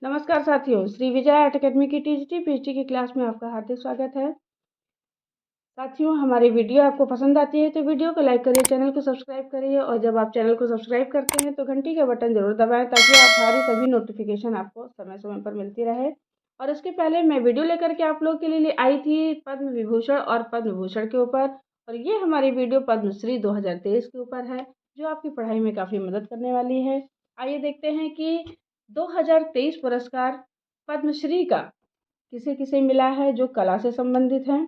नमस्कार साथियों, Shri Vijay art academy की टीजीटी पीएचडी की क्लास में आपका हार्दिक स्वागत है। साथियों, हमारी वीडियो आपको पसंद आती है तो वीडियो को लाइक करिए, चैनल को सब्सक्राइब करिए और जब आप चैनल को सब्सक्राइब करते हैं तो घंटी का बटन जरूर दबाएं ताकि हमारी सभी नोटिफिकेशन आपको समय समय पर मिलती रहे। और इसके पहले मैं वीडियो लेकर के आप लोग के लिए आई थी पद्म विभूषण और पद्म भूषण के ऊपर, और ये हमारी वीडियो पद्मश्री 2023 के ऊपर है जो आपकी पढ़ाई में काफ़ी मदद करने वाली है। आइए देखते हैं कि 2023 पुरस्कार पद्मश्री का किसे किसे मिला है जो कला से संबंधित हैं।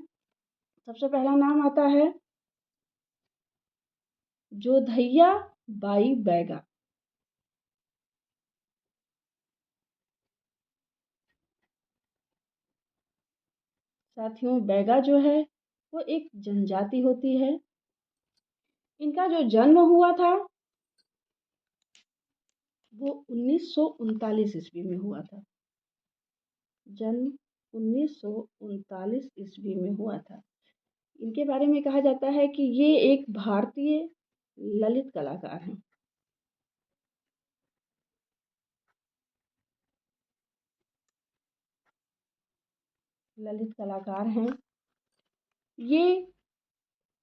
सबसे पहला नाम आता है जोधैया बाई बैगा। साथियों, बैगा जो है वो एक जनजाति होती है। इनका जो जन्म हुआ था वो 1939 ईस्वी में हुआ था। जन्म 1939 ईस्वी में हुआ था। इनके बारे में कहा जाता है कि ये एक भारतीय ललित कलाकार हैं। ललित कलाकार हैं ये,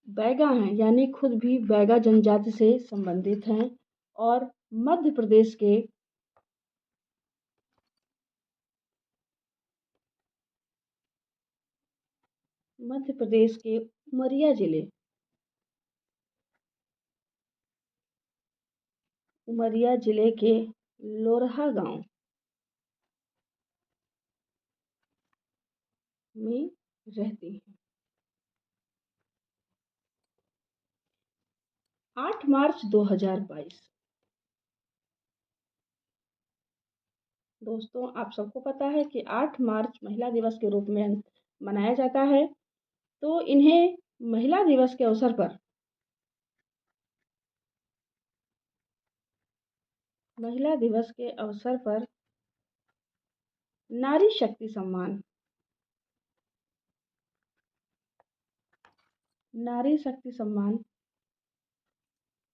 बैगा हैं, यानी खुद भी बैगा जनजाति से संबंधित हैं और मध्य प्रदेश के उमरिया जिले के लोरहा गांव में रहती हैं। 8 मार्च 2022। दोस्तों, आप सबको पता है कि 8 मार्च महिला दिवस के रूप में मनाया जाता है, तो इन्हें महिला दिवस के अवसर पर नारी शक्ति सम्मान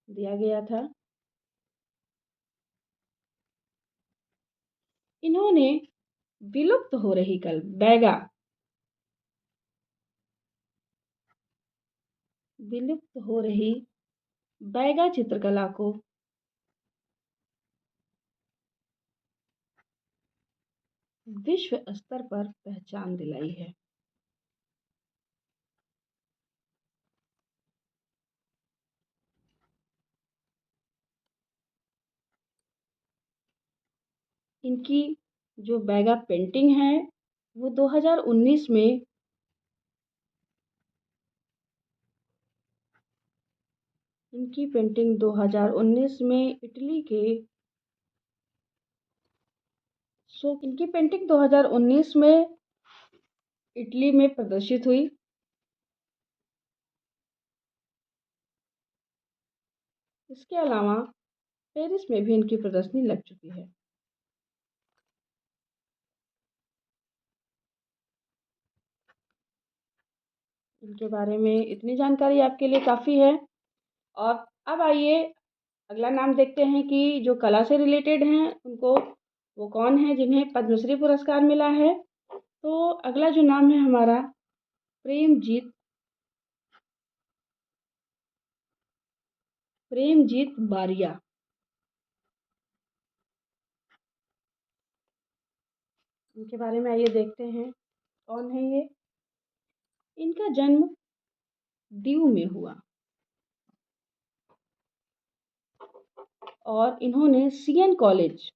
दिया गया था। इन्होंने विलुप्त हो रही बैगा चित्रकला को विश्व स्तर पर पहचान दिलाई है। इनकी जो बैगा पेंटिंग है वो 2019 में इटली के इनकी पेंटिंग 2019 में इटली में प्रदर्शित हुई। इसके अलावा पेरिस में भी इनकी प्रदर्शनी लग चुकी है। इनके बारे में इतनी जानकारी आपके लिए काफ़ी है। और अब आइए अगला नाम देखते हैं कि जो कला से रिलेटेड हैं उनको वो कौन है जिन्हें पद्मश्री पुरस्कार मिला है। तो अगला जो नाम है हमारा प्रेमजीत बारिया। इनके बारे में आइए देखते हैं कौन है ये। इनका जन्म दीव में हुआ और इन्होंने CN college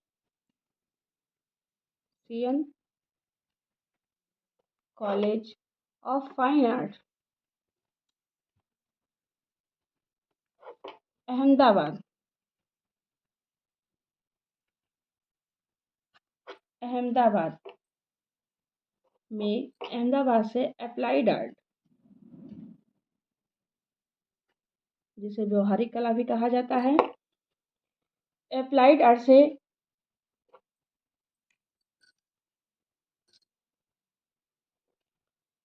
of fine art Ahmedabad से अप्लाइड आर्ट, जिसे व्यवहारिक कला भी कहा जाता है, अप्लाइड आर्ट से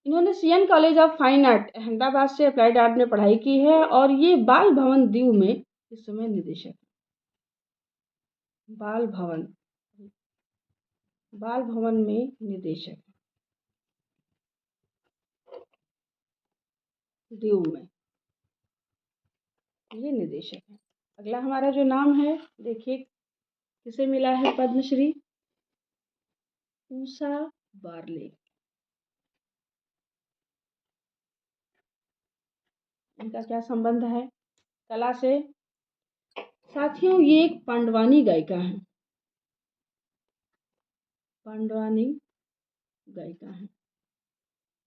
इन्होंने CN college of fine art Ahmedabad से अप्लाइड आर्ट में पढ़ाई की है और ये बाल भवन दीव में इस समय निदेशक है। बाल भवन बाल भवन में निदेशक है, दीव में ये निदेशक है। अगला हमारा जो नाम है, देखिए किसे मिला है पद्मश्री, उषा बारले। इनका क्या संबंध है कला से? साथियों, ये एक पांडवानी गायिका है, पांडवानी गायिका है।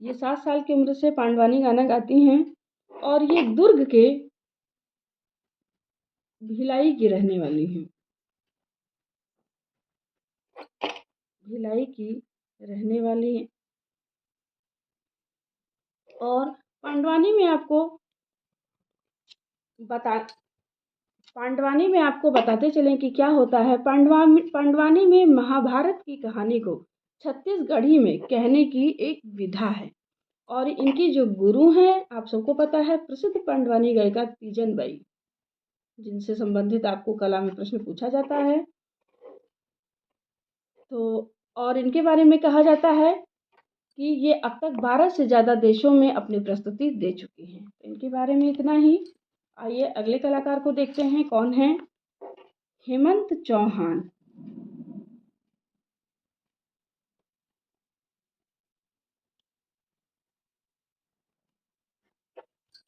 ये 7 साल की उम्र से पांडवानी गाना गाती हैं और ये दुर्ग के भिलाई की रहने वाली हैं, भिलाई की रहने वाली हैं। और पांडवानी में आपको बताते चलें कि क्या होता है। पांडवानी में महाभारत की कहानी को छत्तीसगढ़ी में कहने की एक विधा है और इनकी जो गुरु हैं, आप सबको पता है, प्रसिद्ध पांडवानी गायिका तीजन बाई, जिनसे संबंधित आपको कला में प्रश्न पूछा जाता है। तो और इनके बारे में कहा जाता है कि ये अब तक 12 से ज़्यादा देशों में अपनी प्रस्तुति दे चुकी हैं। तो इनके बारे में इतना ही। आइए अगले कलाकार को देखते हैं, कौन है? हेमंत चौहान।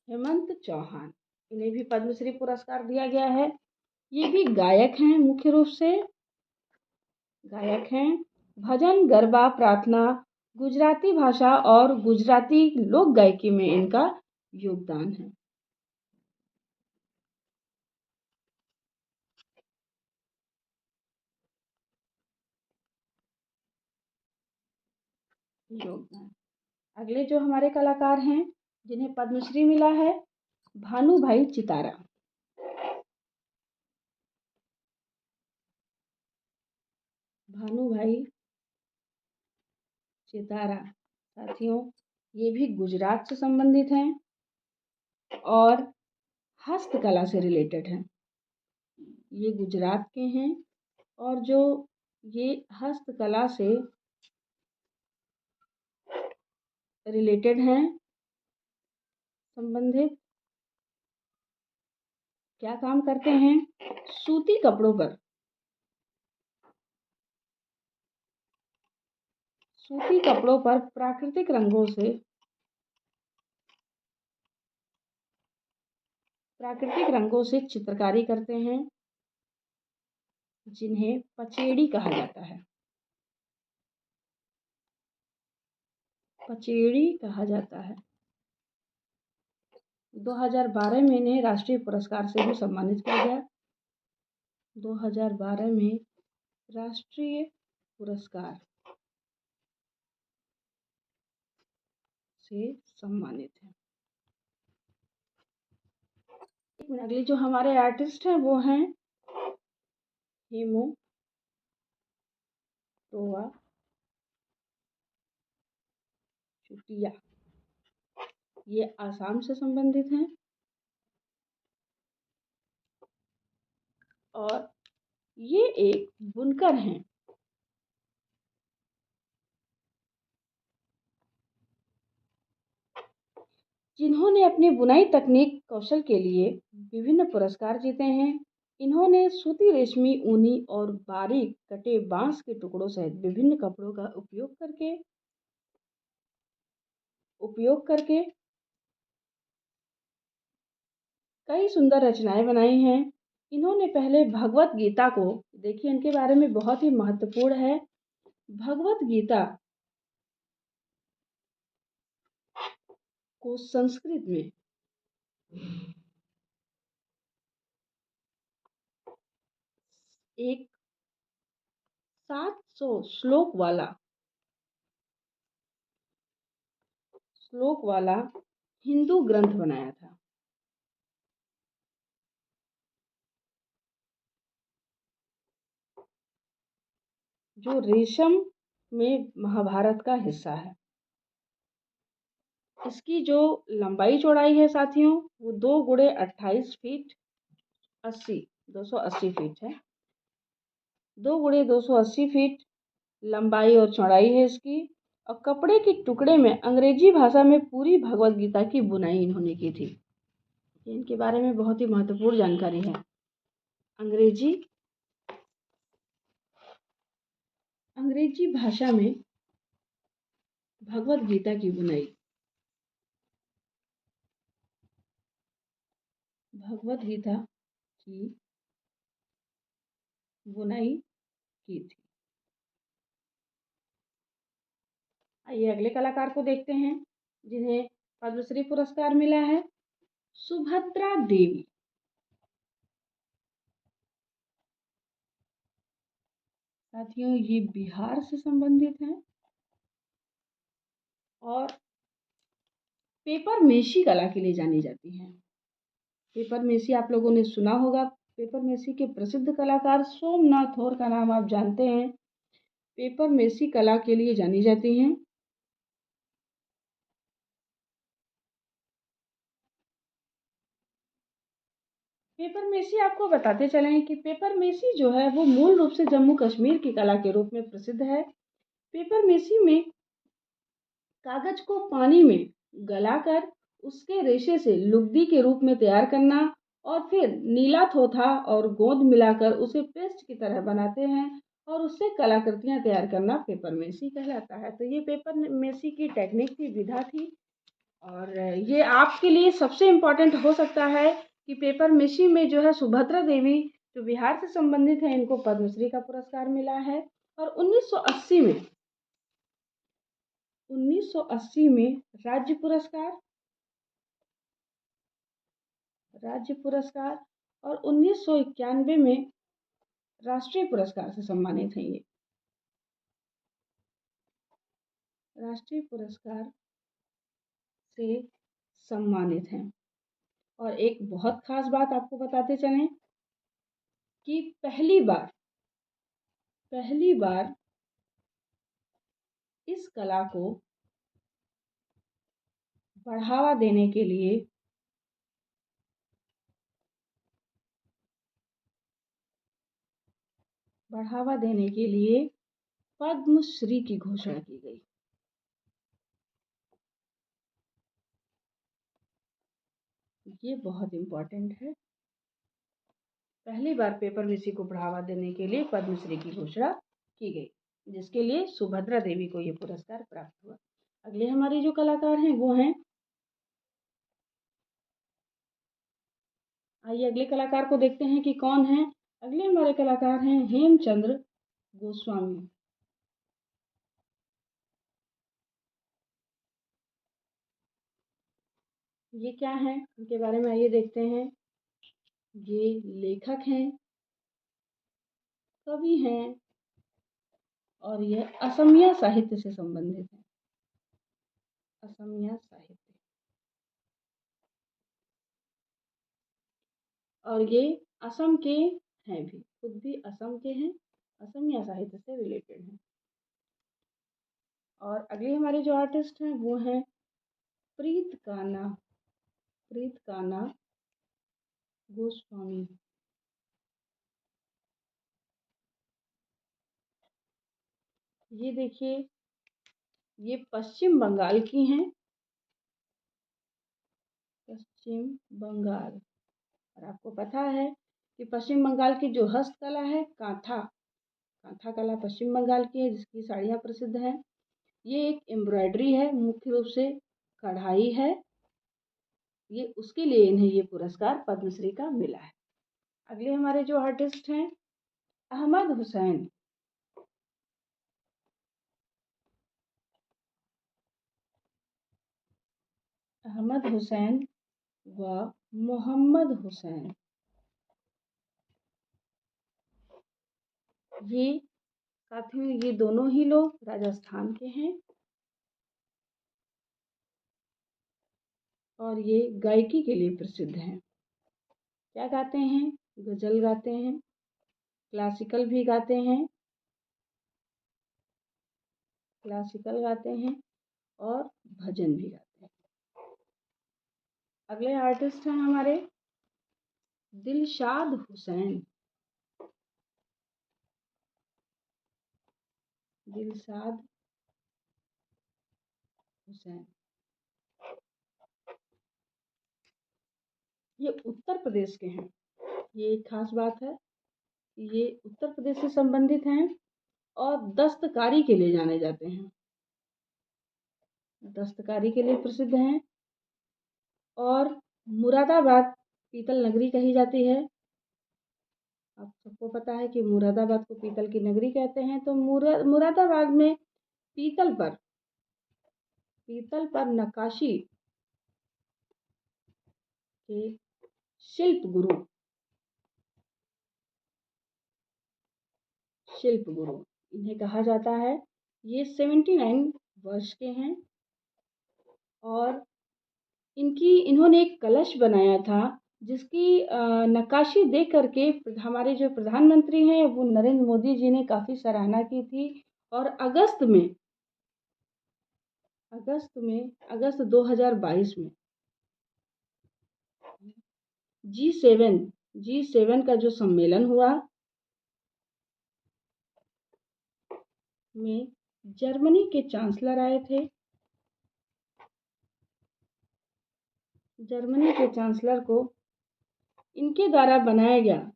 हेमंत चौहान, इन्हें भी पद्मश्री पुरस्कार दिया गया है। ये भी गायक हैं, मुख्य रूप से गायक हैं। भजन, गरबा, प्रार्थना, गुजराती भाषा और गुजराती लोक गायकी में इनका योगदान है। योगदान। अगले जो हमारे कलाकार हैं जिन्हें पद्मश्री मिला है, भानुभाई चितारा। भानुभाई चितारा, साथियों, ये भी गुजरात से संबंधित हैं और हस्तकला से रिलेटेड हैं। ये गुजरात के हैं और जो ये हस्तकला से रिलेटेड हैं, संबंधित, क्या काम करते हैं? सूती कपड़ों पर प्राकृतिक रंगों से चित्रकारी करते हैं, जिन्हें पचेड़ी कहा जाता है। पचेड़ी कहा जाता है। 2012 में इन्हें राष्ट्रीय पुरस्कार से भी सम्मानित किया गया। 2012 में राष्ट्रीय पुरस्कार से सम्मानित है। अगले जो हमारे आर्टिस्ट हैं वो हैं हेमू टोवा चुटिया। ये आसाम से संबंधित हैं और ये एक बुनकर हैं। जिन्होंने अपनी बुनाई तकनीक कौशल के लिए विभिन्न पुरस्कार जीते हैं। इन्होंने सूती, रेशमी, ऊनी और बारीक कटे बांस के टुकड़ों सहित विभिन्न कपड़ों का उपयोग करके कई सुंदर रचनाएं बनाई हैं। इन्होंने पहले भगवत गीता को, देखिए इनके बारे में बहुत ही महत्वपूर्ण है, भगवत गीता को संस्कृत में एक 700 श्लोक वाला हिंदू ग्रंथ बनाया था। जो रेशम में महाभारत का हिस्सा है। इसकी जो लंबाई चौड़ाई है साथियों, वो 2 गुणे 28 फीट 280 फीट है। 2 गुणे 280 फीट लंबाई और चौड़ाई है इसकी। और कपड़े के टुकड़े में अंग्रेजी भाषा में पूरी भगवत गीता की बुनाई इन्होंने की थी। इनके बारे में बहुत ही महत्वपूर्ण जानकारी है। अंग्रेजी भाषा में भगवत गीता की बुनाई, भगवत गीता की बुनाई की थी। आइए अगले कलाकार को देखते हैं जिन्हें पद्मश्री पुरस्कार मिला है। सुभद्रा देवी। साथियों, ये बिहार से संबंधित हैं और पेपर मेसी कला के लिए जानी जाती हैं। पेपर मेसी आप लोगों ने सुना होगा। पेपर मेसी के प्रसिद्ध कलाकार सोमनाथ और का नाम आप जानते हैं। पेपर मेसी कला के लिए जानी जाती हैं। पेपर मेसी आपको बताते चलें कि पेपर मेसी जो है वो मूल रूप से जम्मू कश्मीर की कला के रूप में प्रसिद्ध है। पेपर मेसी में कागज को पानी में गलाकर उसके रेशे से लुगदी के रूप में तैयार करना और फिर नीला थोथा और गोंद मिलाकर उसे पेस्ट की तरह बनाते हैं और उससे कलाकृतियां तैयार करना पेपर मेसी कहलाता है। तो ये पेपर मेसी की टेक्निक थी, विधा थी। और ये आपके लिए सबसे इम्पोर्टेंट हो सकता है कि पेपर मेसी में जो है सुभद्रा देवी जो बिहार से संबंधित है, इनको पद्मश्री का पुरस्कार मिला है। और 1980 में राज्य पुरस्कार और 1991 में राष्ट्रीय पुरस्कार से सम्मानित हैं। ये राष्ट्रीय पुरस्कार से सम्मानित हैं। और एक बहुत खास बात आपको बताते चलें कि पहली बार इस कला को बढ़ावा देने के लिए पद्मश्री की घोषणा की गई। ये बहुत इम्पोर्टेंट है। पहली बार पेपर मेसी को बढ़ावा देने के लिए पद्मश्री की घोषणा की गई, जिसके लिए सुभद्रा देवी को ये पुरस्कार प्राप्त हुआ। अगले हमारे जो कलाकार हैं वो हैं, आइए अगले कलाकार को देखते हैं कि कौन है। अगले हमारे कलाकार हैं हेमचंद्र गोस्वामी। ये क्या है, इनके बारे में आइए देखते हैं। ये लेखक हैं, कवि हैं और यह असमिया साहित्य से संबंधित है। असमिया साहित्य। और ये असम के हैं भी, खुद भी असम के हैं, असमिया साहित्य से रिलेटेड हैं। और अगले हमारे जो आर्टिस्ट हैं वो हैं प्रीत काना गोस्वामी। ये देखिए, ये पश्चिम बंगाल की हैं, पश्चिम बंगाल। और आपको पता है कि पश्चिम बंगाल की जो हस्तकला है कांथा कला पश्चिम बंगाल की है, जिसकी साड़ियाँ प्रसिद्ध हैं। ये एक एम्ब्रॉयडरी है, मुख्य रूप से कढ़ाई है। ये उसके लिए इन्हें ये पुरस्कार पद्मश्री का मिला है। अगले हमारे जो आर्टिस्ट हैं अहमद हुसैन। अहमद हुसैन व मोहम्मद हुसैन, ये साथियों ये दोनों ही लोग राजस्थान के हैं और ये गायकी के लिए प्रसिद्ध हैं। क्या गाते हैं? गजल गाते हैं, क्लासिकल भी गाते हैं, और भजन भी गाते हैं। अगले आर्टिस्ट हैं हमारे दिलशाद हुसैन। दिलशाद हुसैन। ये उत्तर प्रदेश के हैं। ये एक खास बात है, ये उत्तर प्रदेश से संबंधित हैं और दस्तकारी के लिए जाने जाते हैं। दस्तकारी के लिए प्रसिद्ध हैं और मुरादाबाद पीतल नगरी कही जाती है। आप सबको पता है कि मुरादाबाद को पीतल की नगरी कहते हैं। तो मुरादाबाद में पीतल पर नक्काशी के शिल्प गुरु इन्हें कहा जाता है। ये 79 वर्ष के हैं और इन्होंने एक कलश बनाया था जिसकी नक्काशी देख करके हमारे जो प्रधानमंत्री हैं वो नरेंद्र मोदी जी ने काफ़ी सराहना की थी। और अगस्त 2022 में G7 का जो सम्मेलन हुआ में जर्मनी के चांसलर आए थे। जर्मनी के चांसलर को इनके द्वारा बनाया गया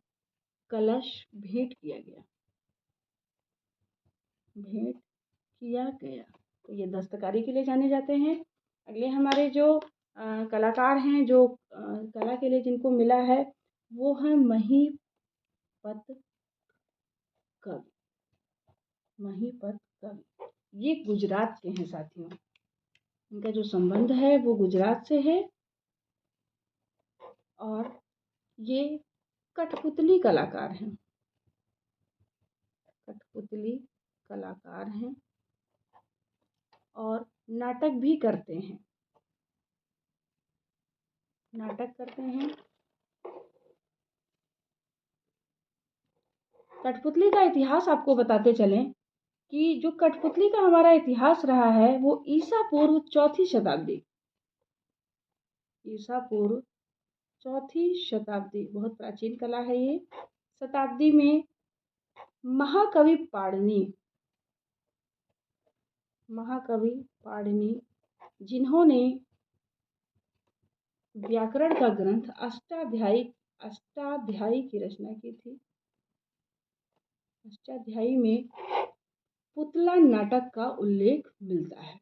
कलश भेंट किया गया। तो ये दस्तकारी के लिए जाने जाते हैं। अगले हमारे जो कलाकार हैं, जो कला के लिए जिनको मिला है, वो है महीपत कवि। ये गुजरात के हैं साथियों। इनका जो संबंध है वो गुजरात से है और ये कठपुतली कलाकार हैं और नाटक भी करते हैं। कठपुतली का इतिहास आपको बताते चलें कि जो कठपुतली का हमारा इतिहास रहा है वो ईसा पूर्व चौथी शताब्दी, बहुत प्राचीन कला है ये। शताब्दी में महाकवि पाणिनि जिन्होंने व्याकरण का ग्रंथ अष्टाध्यायी की रचना की थी। अष्टाध्यायी में पुतला नाटक का उल्लेख मिलता है।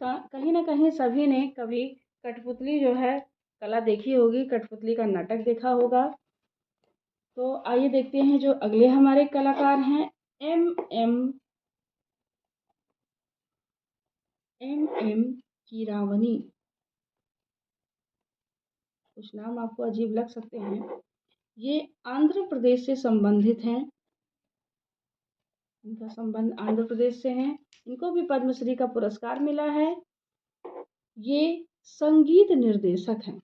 कहीं ना कहीं सभी ने कभी कठपुतली जो है कला देखी होगी, कठपुतली का नाटक देखा होगा। तो आइए देखते हैं जो अगले हमारे कलाकार हैं, एम कीरावनी। कुछ नाम आपको अजीब लग सकते हैं। ये आंध्र प्रदेश से संबंधित हैं। इनका संबंध आंध्र प्रदेश से है। इनको भी पद्मश्री का पुरस्कार मिला है। ये संगीत निर्देशक हैं।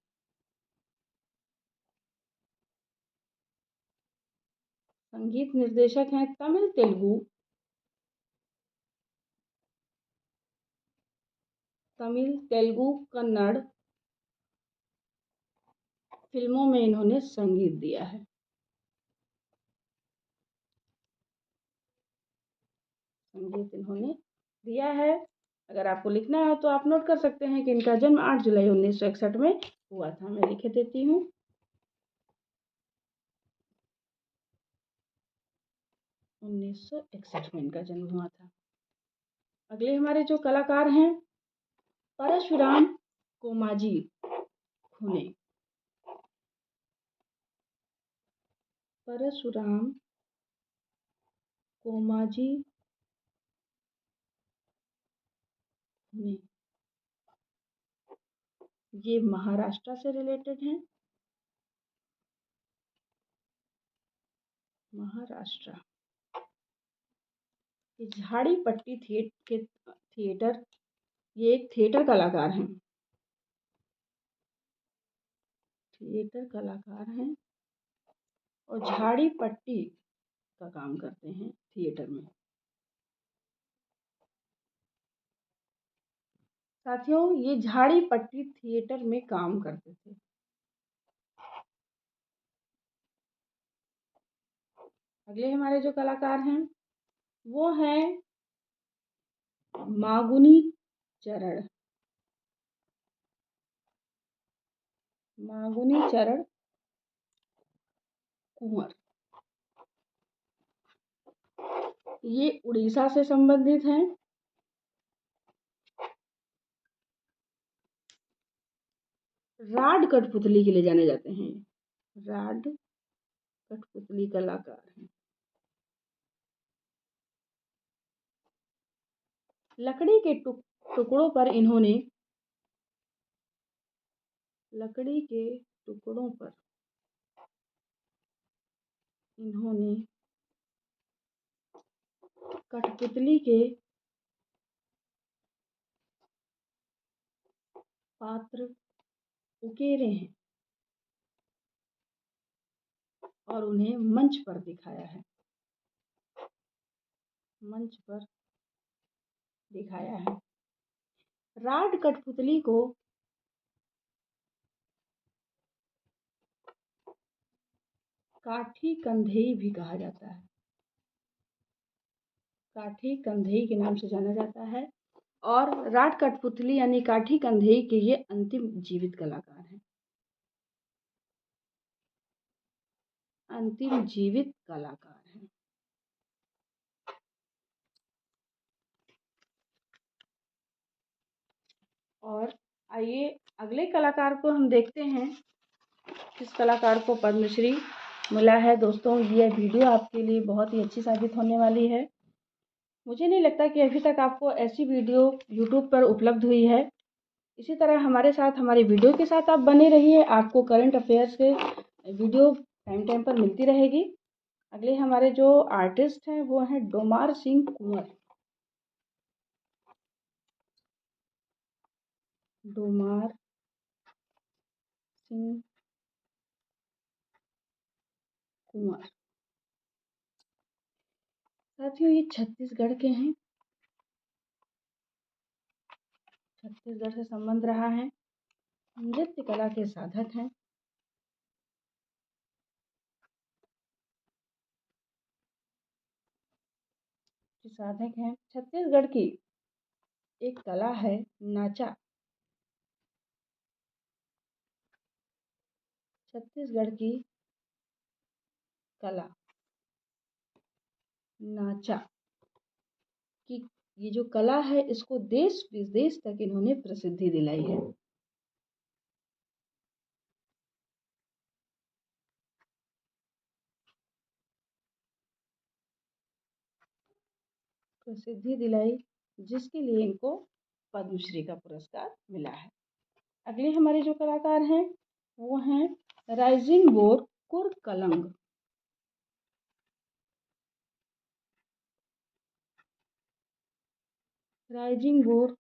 तमिल तेलुगु कन्नड़ फिल्मों में इन्होंने संगीत दिया है। अगर आपको लिखना है तो आप नोट कर सकते हैं कि इनका जन्म 8 जुलाई 1961 में हुआ था। मैं लिख देती हूँ। 1961 में इनका जन्म हुआ था। अगले हमारे जो कलाकार हैं, परशुराम कोमाजी खुने। ये महाराष्ट्र से रिलेटेड हैं। ये झाड़ीपट्टी थिएटर, ये एक थिएटर कलाकार हैं और झाड़ीपट्टी का काम करते हैं थिएटर में। साथियों, ये झाड़ीपट्टी थिएटर में काम करते थे। अगले हमारे जो कलाकार हैं वो हैं मागुनी चरण। मागुनी चरण कुंवर, ये उड़ीसा से संबंधित हैं। राड कठपुतली के लिए जाने जाते हैं। राड कठपुतली कलाकार हैं। लकड़ी के टुकड़ों पर इन्होंने कठपुतली के पात्र उकेरे हैं और उन्हें मंच पर दिखाया है। राड कठपुतली को काठी कंधेई भी कहा जाता है। काठी कंधेई के नाम से जाना जाता है और राड कठपुतली यानी काठी कंधेई के ये अंतिम जीवित कलाकार हैं। और आइए अगले कलाकार को हम देखते हैं, किस कलाकार को पद्मश्री मिला है। दोस्तों, यह वीडियो आपके लिए बहुत ही अच्छी साबित होने वाली है। मुझे नहीं लगता कि अभी तक आपको ऐसी वीडियो यूट्यूब पर उपलब्ध हुई है। इसी तरह हमारे साथ, हमारी वीडियो के साथ आप बने रहिए। आपको करंट अफेयर्स के वीडियो टाइम टाइम पर मिलती रहेगी। अगले हमारे जो आर्टिस्ट हैं वो हैं डोमार सिंह कुंवर। डोमार सिंह कुंवर साथियों, ये छत्तीसगढ़ के हैं। छत्तीसगढ़ से संबंध रहा है। नृत्य कला के साधक हैं। छत्तीसगढ़ की एक कला है नाचा। छत्तीसगढ़ की कला नाचा की ये जो कला है, इसको देश विदेश तक इन्होंने प्रसिद्धि दिलाई है। जिसके लिए इनको पद्मश्री का पुरस्कार मिला है। अगले हमारे जो कलाकार हैं वो हैं राइजिंग बोर कुरकलंग। राइजिंग बोर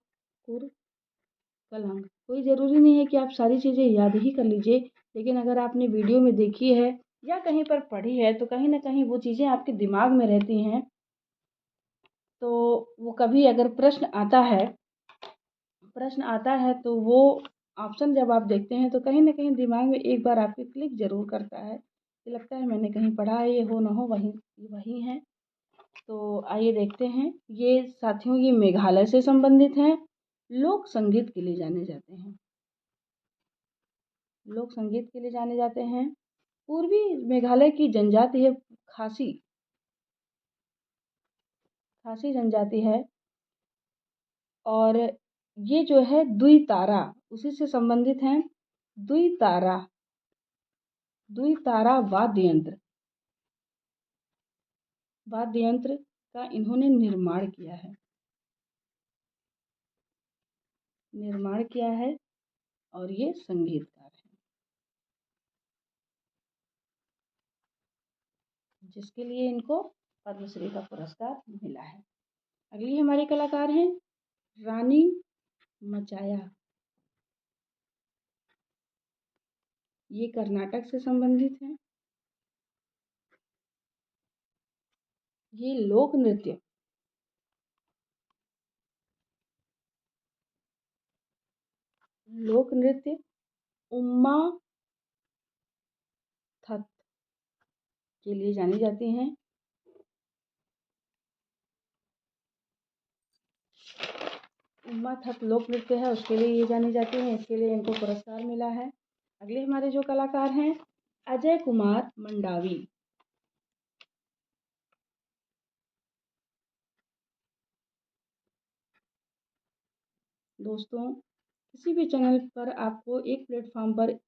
कुरकलंग। कोई ज़रूरी नहीं है कि आप सारी चीज़ें याद ही कर लीजिए, लेकिन अगर आपने वीडियो में देखी है या कहीं पर पढ़ी है तो कहीं ना कहीं वो चीज़ें आपके दिमाग में रहती हैं। तो वो कभी अगर प्रश्न आता है तो वो ऑप्शन जब आप देखते हैं तो कहीं ना कहीं दिमाग में एक बार आपके क्लिक ज़रूर करता है कि लगता है मैंने कहीं पढ़ा है, ये हो ना हो वही है। तो आइए देखते हैं। ये साथियों, ये मेघालय से संबंधित हैं। लोक संगीत के लिए जाने जाते हैं। पूर्वी मेघालय की जनजाति है खासी जनजाति है। और ये जो है दुई तारा उसी से संबंधित हैं। दुई तारा वाद्य यंत्र का इन्होंने निर्माण किया है और ये संगीतकार हैं, जिसके लिए इनको पद्मश्री का पुरस्कार मिला है। अगली हमारी कलाकार हैं रानी मचाया। ये कर्नाटक से संबंधित हैं। ये लोक नृत्य उम्मा थत के लिए जानी जाती हैं। उन्माद लोक नृत्य है उसके लिए ये जानी जाती हैं, इसके लिए इनको पुरस्कार मिला है। अगले हमारे जो कलाकार हैं अजय कुमार मंडावी। दोस्तों, किसी भी चैनल पर आपको एक प्लेटफॉर्म पर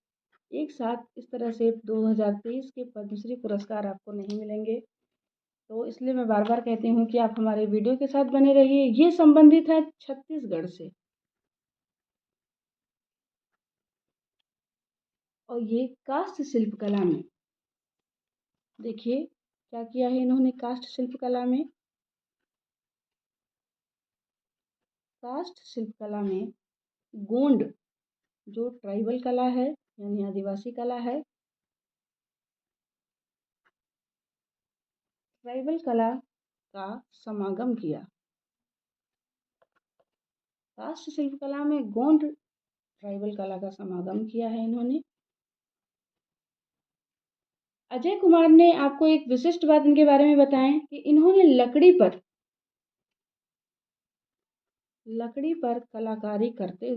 एक साथ इस तरह से 2023 के पद्मश्री पुरस्कार आपको नहीं मिलेंगे, तो इसलिए मैं बार बार कहती हूँ कि आप हमारे वीडियो के साथ बने रहिए। ये संबंधित है छत्तीसगढ़ से और ये काष्ठ शिल्पकला में, देखिए क्या किया है इन्होंने काष्ठ शिल्पकला में। काष्ठ शिल्पकला में गोंड जो ट्राइबल कला है यानी आदिवासी कला है, ट्राइबल कला का समागम किया। काष्ठ शिल्पकला में गोंड ट्राइबल कला का समागम किया है इन्होंने। अजय कुमार ने आपको एक विशिष्ट बात इनके बारे में बताएं कि इन्होंने लकड़ी पर कलाकारी करते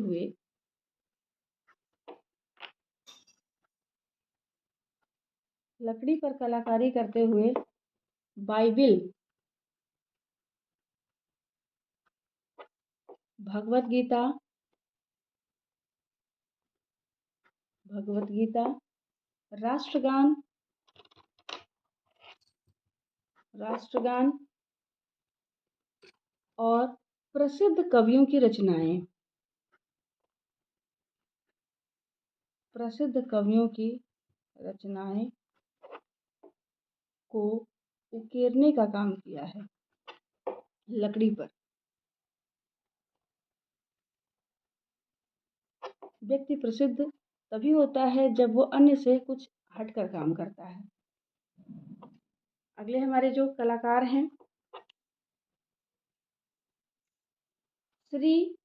हुए बाइबिल, भगवत गीता, राष्ट्रगान और प्रसिद्ध कवियों की रचनाएं को उकेरने का काम किया है लकड़ी पर। व्यक्ति प्रसिद्ध तभी होता है जब वो अन्य से कुछ हटकर काम करता है। अगले हमारे जो कलाकार हैं श्री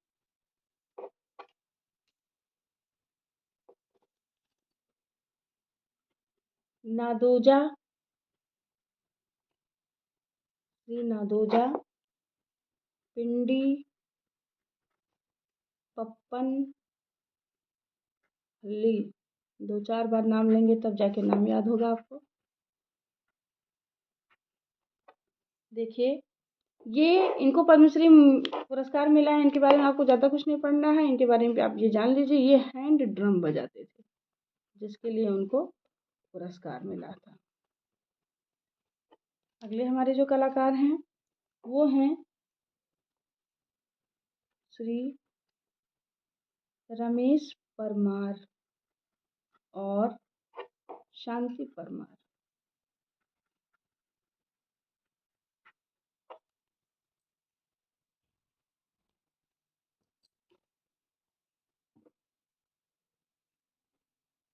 नादोजा पिंडी पप्पन ली। 2-4 बार नाम लेंगे तब जाके नाम याद होगा आपको। देखिए ये इनको पद्मश्री पुरस्कार मिला है। इनके बारे में आपको ज़्यादा कुछ नहीं पढ़ना है, इनके बारे में आप ये जान लीजिए ये हैंड ड्रम बजाते थे जिसके लिए उनको पुरस्कार मिला था। अगले हमारे जो कलाकार हैं वो हैं श्री रमेश परमार और शांति परमार।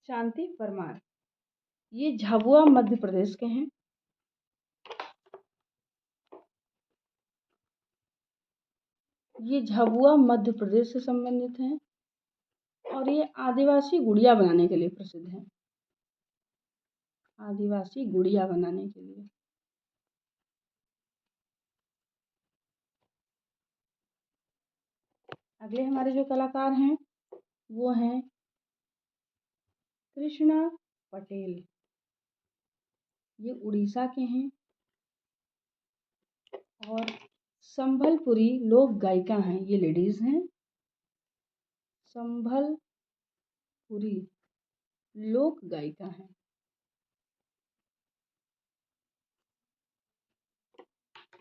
शांति परमार ये झाबुआ मध्य प्रदेश के हैं। ये झाबुआ मध्य प्रदेश से संबंधित हैं और ये आदिवासी गुड़िया बनाने के लिए प्रसिद्ध हैं। आदिवासी गुड़िया बनाने के लिए। अगले हमारे जो कलाकार हैं वो हैं कृष्णा पटेल। ये उड़ीसा के हैं और संबलपुरी लोक गायिका हैं। ये लेडीज हैं। संबलपुरी लोक गायिका हैं।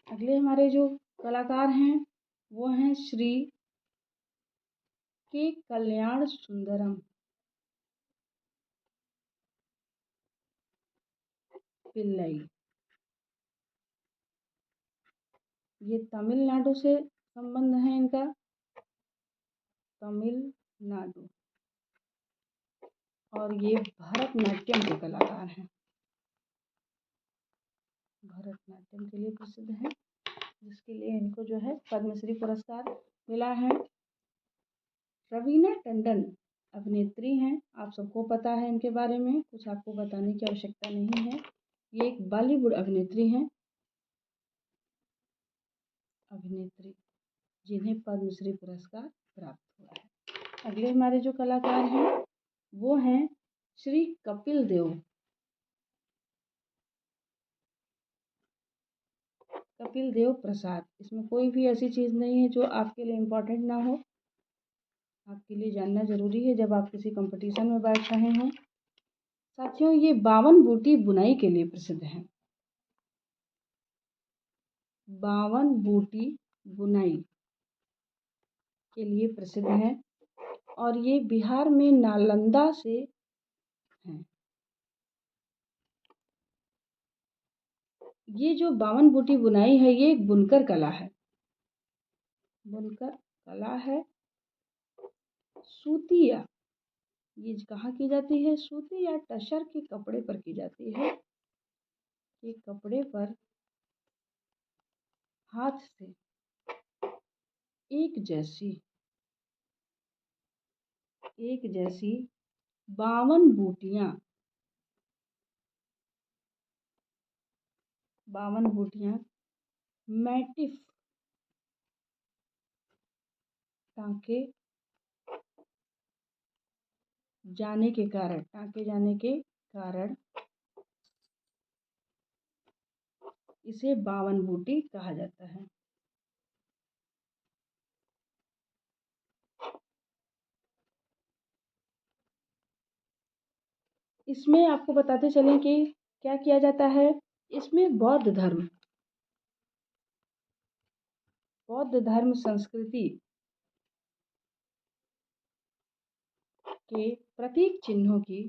अगले हमारे जो कलाकार हैं वो हैं श्री के कल्याण सुंदरम पिल्लई। ये तमिलनाडु से संबंध है इनका, तमिलनाडु, और ये भरतनाट्यम के कलाकार हैं। भरतनाट्यम के लिए प्रसिद्ध हैं जिसके लिए इनको जो है पद्मश्री पुरस्कार मिला है। रवीना टंडन अभिनेत्री हैं। आप सबको पता है इनके बारे में, कुछ आपको बताने की आवश्यकता नहीं है। ये एक बॉलीवुड अभिनेत्री हैं। जिन्हें पद्मश्री पुरस्कार प्राप्त हुआ है। अगले हमारे जो कलाकार हैं वो हैं श्री कपिल देव। कपिल देव प्रसाद। इसमें कोई भी ऐसी चीज़ नहीं है जो आपके लिए इम्पोर्टेंट ना हो, आपके लिए जानना ज़रूरी है जब आप किसी कंपटीशन में बैठ रहे हों। साथियों, ये 52 बूटी बुनाई के लिए प्रसिद्ध हैं। 52 बूटी बुनाई के लिए प्रसिद्ध हैं और ये बिहार में नालंदा से हैं। ये जो 52 बूटी बुनाई है ये एक बुनकर कला है। बुनकर कला है। सूती या ये कहाँ की जाती है? सूती या टसर के कपड़े पर की जाती है। ये कपड़े पर हाथ से एक जैसी 52 बूटियां 52 बूटियां मैटिफ टाँके जाने के कारण इसे 52 बूटी कहा जाता है। इसमें आपको बताते चलें कि क्या किया जाता है। इसमें बौद्ध धर्म संस्कृति के प्रतीक चिन्हों की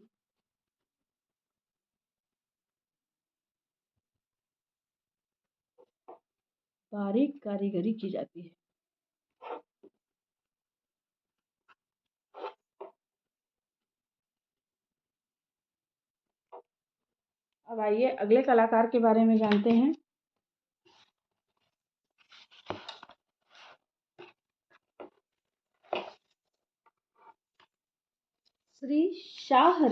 बारीक कारीगरी की जाती है। अब आइए अगले कलाकार के बारे में जानते हैं। श्री शाह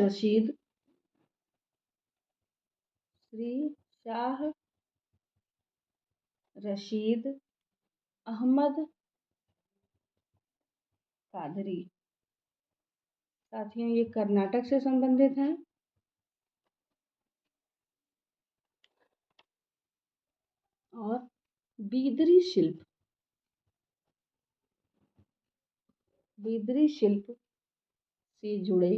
रशीद अहमद कादरी। साथियों, ये कर्नाटक से संबंधित हैं और बिदरी शिल्प से जुड़े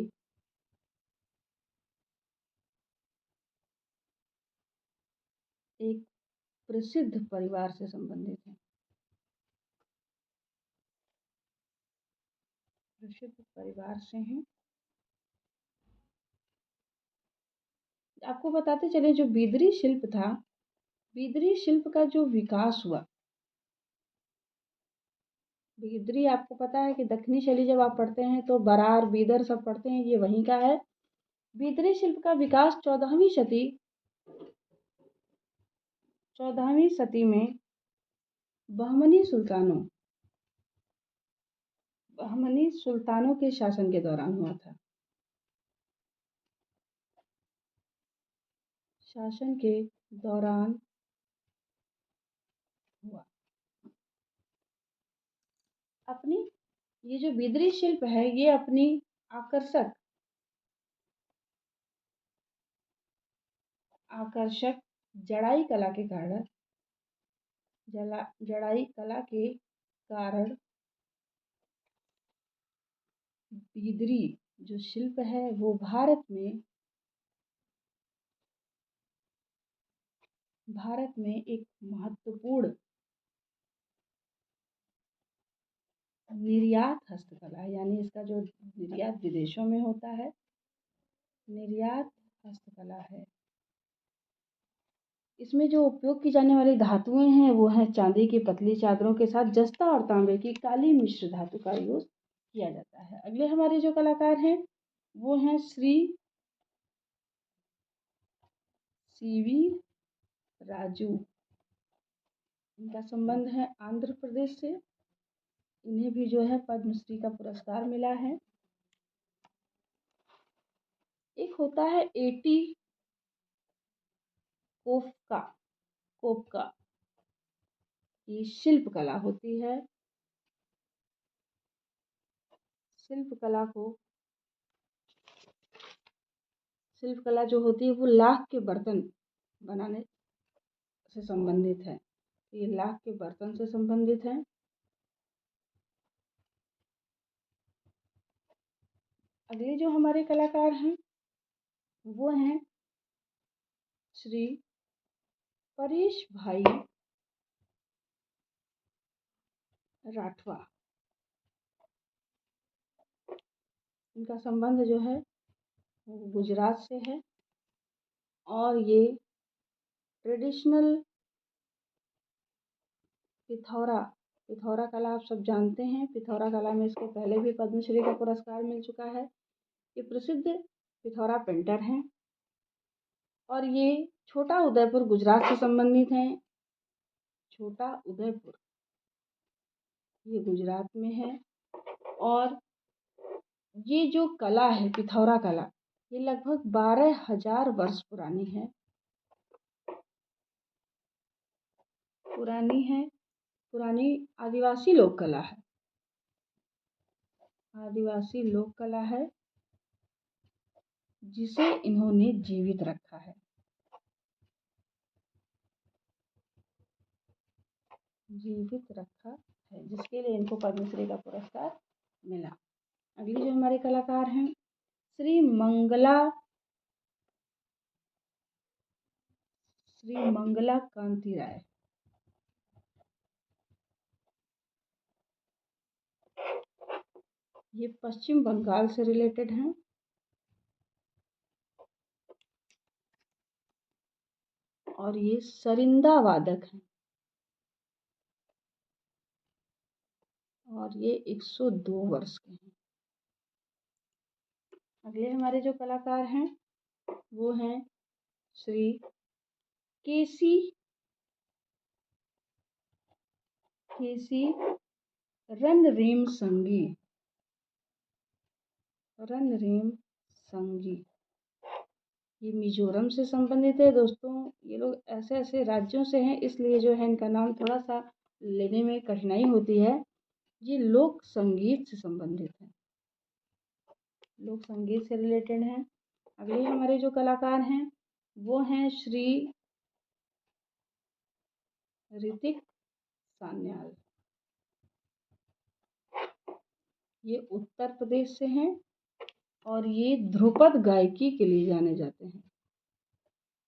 एक प्रसिद्ध परिवार से संबंधित हैं। प्रसिद्ध परिवार से हैं। आपको बताते चले जो बिदरी शिल्प था, बिदरी शिल्प का जो विकास हुआ, बिदरी आपको पता है कि दक्षिणी शैली जब आप पढ़ते हैं तो बरार बीदर सब पढ़ते हैं, ये वहीं का है। बिदरी शिल्प का विकास 14वीं सदी में बहमनी सुल्तानों के शासन के दौरान हुआ था। शासन के दौरान हुआ। अपनी ये जो बिदरी शिल्प है ये अपनी आकर्षक जड़ाई कला के कारण बिदरी जो शिल्प है वो भारत में एक महत्वपूर्ण निर्यात हस्तकला है। यानी इसका जो निर्यात विदेशों में होता है, निर्यात हस्तकला है। इसमें जो उपयोग की जाने वाली धातुएं हैं वो हैं चांदी की पतली चादरों के साथ जस्ता और तांबे की काली मिश्र धातु का यूज किया जाता है। अगले हमारे जो कलाकार हैं वो हैं श्री सीवी राजू। इनका संबंध है आंध्र प्रदेश से। इन्हें भी जो है पद्मश्री का पुरस्कार मिला है। एक होता है एटी कोपका, ये शिल्प कला होती है। शिल्प कला जो होती है वो लाख के बर्तन बनाने से संबंधित है। ये लाख के बर्तन से संबंधित है। अगले जो हमारे कलाकार हैं वो हैं श्री परेश भाई राठवा। इनका संबंध जो है वो गुजरात से है और ये ट्रेडिशनल पिथौरा कला आप सब जानते हैं। पिथौरा कला में इसको पहले भी पद्मश्री का पुरस्कार मिल चुका है। ये प्रसिद्ध पिथौरा पेंटर हैं और ये छोटा उदयपुर गुजरात से संबंधित हैं। छोटा उदयपुर ये गुजरात में है और ये जो कला है पिथौरा कला ये लगभग 12,000 वर्ष पुरानी है। पुरानी आदिवासी लोक कला है। आदिवासी लोक कला है जिसे इन्होंने जीवित रखा है। जिसके लिए इनको पद्मश्री का पुरस्कार मिला। अगली जो हमारे कलाकार हैं श्री मंगला कांति राय। ये पश्चिम बंगाल से रिलेटेड हैं और ये सरिंदा वादक हैं और ये 102 वर्ष के हैं। अगले हमारे जो कलाकार हैं वो हैं श्री केसी रणरेम संगी। ये मिजोरम से संबंधित है दोस्तों। ये लोग ऐसे राज्यों से हैं इसलिए जो है इनका नाम थोड़ा सा लेने में कठिनाई होती है। ये लोक संगीत से संबंधित है, लोक संगीत से रिलेटेड हैं। अगले हमारे जो कलाकार हैं वो हैं श्री ऋतिक सान्याल। ये उत्तर प्रदेश से हैं और ये ध्रुपद गायकी के लिए जाने जाते हैं।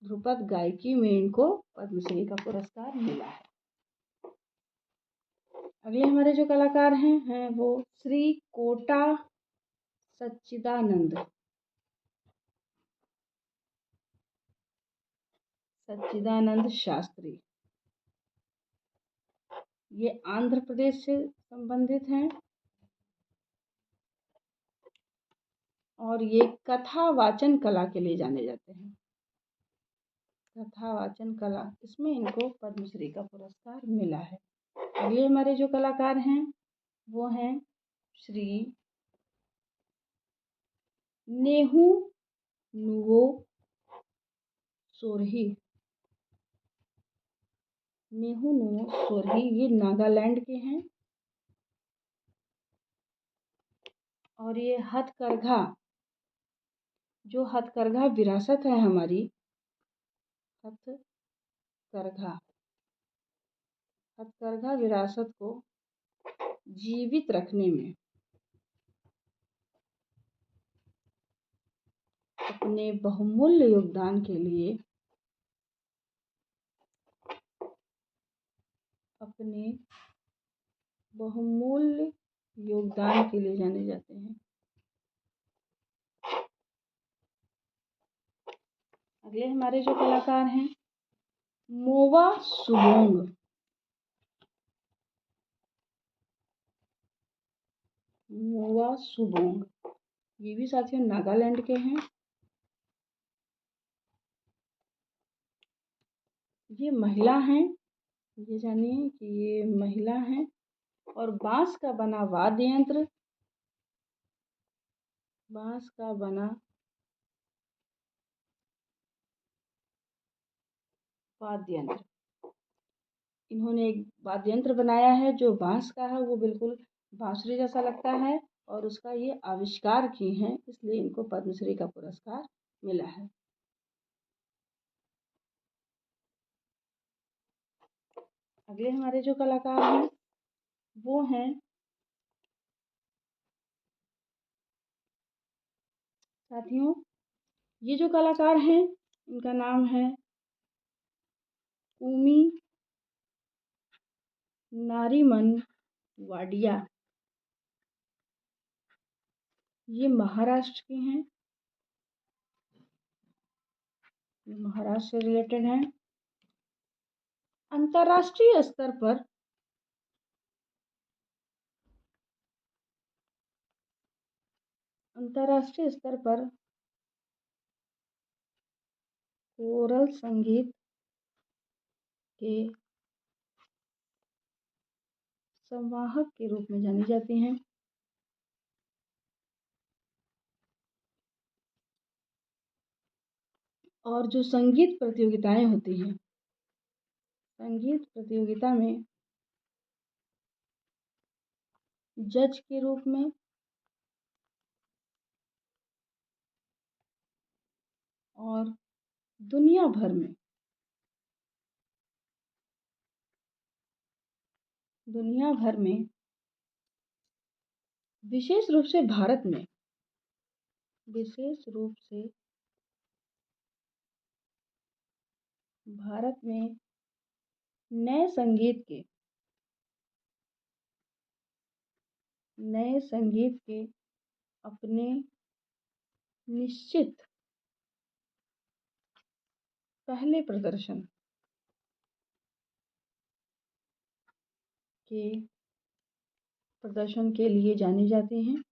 ध्रुपद गायकी में इनको पद्मश्री का पुरस्कार मिला है। अगले हमारे जो कलाकार हैं वो श्री कोटा सच्चिदानंद शास्त्री। ये आंध्र प्रदेश से संबंधित हैं और ये कथा वाचन कला के लिए जाने जाते हैं। कथा वाचन कला इसमें इनको पद्मश्री का पुरस्कार मिला है। अगले हमारे जो कलाकार हैं वो हैं श्री नेहू नुवो सोरही। ये नागालैंड के हैं और ये हथकरघा विरासत है हमारी। हथकरघा विरासत को जीवित रखने में अपने बहुमूल्य योगदान के लिए जाने जाते हैं। अगले हमारे जो कलाकार हैं मोवा सुबोंग। ये भी साथियों नागालैंड के हैं। ये महिला हैं, ये जानिए कि ये महिला हैं और बांस का बना वाद्य यंत्र इन्होंने एक वाद्य यंत्र बनाया है जो बांस का है। वो बिल्कुल बांसुरी जैसा लगता है और उसका ये आविष्कार किए हैं, इसलिए इनको पद्मश्री का पुरस्कार मिला है। अगले हमारे जो कलाकार हैं वो हैं साथियों, ये जो कलाकार हैं इनका नाम है कूमी नारीमन वाडिया। ये महाराष्ट्र के हैं, ये महाराष्ट्र से रिलेटेड हैं। अंतर्राष्ट्रीय स्तर पर कोरल संगीत के संवाहक के रूप में जानी जाती हैं। और जो संगीत प्रतियोगिताएं होती हैं, संगीत प्रतियोगिता में जज के रूप में और दुनिया भर में विशेष रूप से भारत में नए संगीत के अपने निश्चित पहले प्रदर्शन के लिए जाने जाते हैं।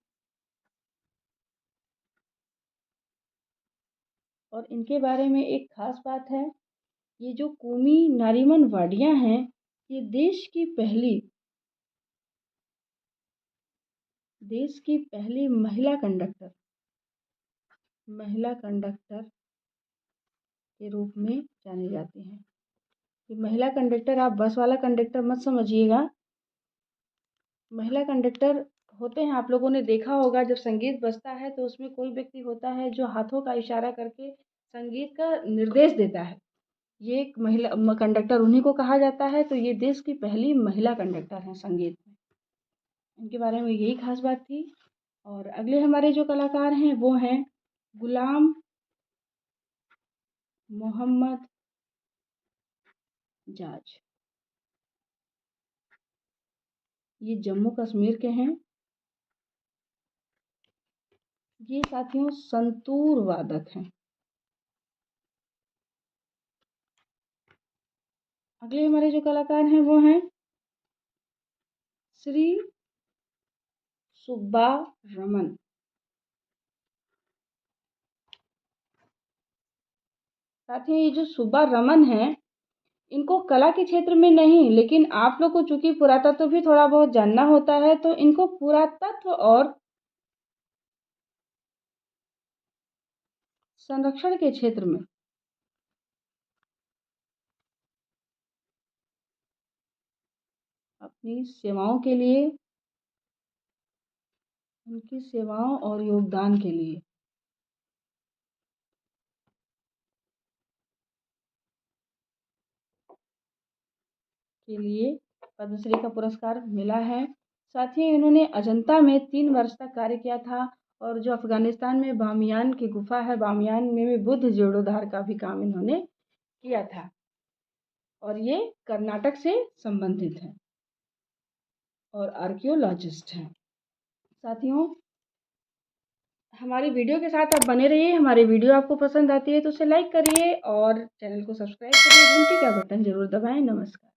और इनके बारे में एक खास बात है, ये जो कूमी नारीमन वाडिया हैं, ये देश की पहली महिला कंडक्टर के रूप में जाने जाते हैं। ये महिला कंडक्टर आप बस वाला कंडक्टर मत समझिएगा। महिला कंडक्टर होते हैं, आप लोगों ने देखा होगा जब संगीत बजता है तो उसमें कोई व्यक्ति होता है जो हाथों का इशारा करके संगीत का निर्देश देता है। ये एक महिला कंडक्टर उन्हीं को कहा जाता है। तो ये देश की पहली महिला कंडक्टर हैं संगीत में। इनके बारे में यही खास बात थी। और अगले हमारे जो कलाकार हैं वो हैं गुलाम मोहम्मद जाज। ये जम्मू कश्मीर के हैं। ये साथियों संतूर वादक हैं। अगले हमारे जो कलाकार हैं वो हैं श्री सुब्बा रमन। साथियों ये जो सुब्बा रमन हैं, इनको कला के क्षेत्र में नहीं, लेकिन आप लोग को चूंकि पुरातत्व भी थोड़ा बहुत जानना होता है, तो इनको पुरातत्व और संरक्षण के क्षेत्र में अपनी सेवाओं के लिए, उनकी सेवाओं और योगदान के लिए पद्मश्री का पुरस्कार मिला है। साथ ही इन्होंने अजंता में 3 वर्ष तक कार्य किया था। और जो अफगानिस्तान में बामियान की गुफा है, बामियान में भी बुद्ध जीर्णोद्धार का भी काम इन्होंने किया था। और ये कर्नाटक से संबंधित हैं और आर्कियोलॉजिस्ट हैं। साथियों हमारी वीडियो के साथ आप बने रहिए। हमारी वीडियो आपको पसंद आती है तो उसे लाइक करिए और चैनल को सब्सक्राइब करिए। घंटी का बटन जरूर दबाएं। नमस्कार।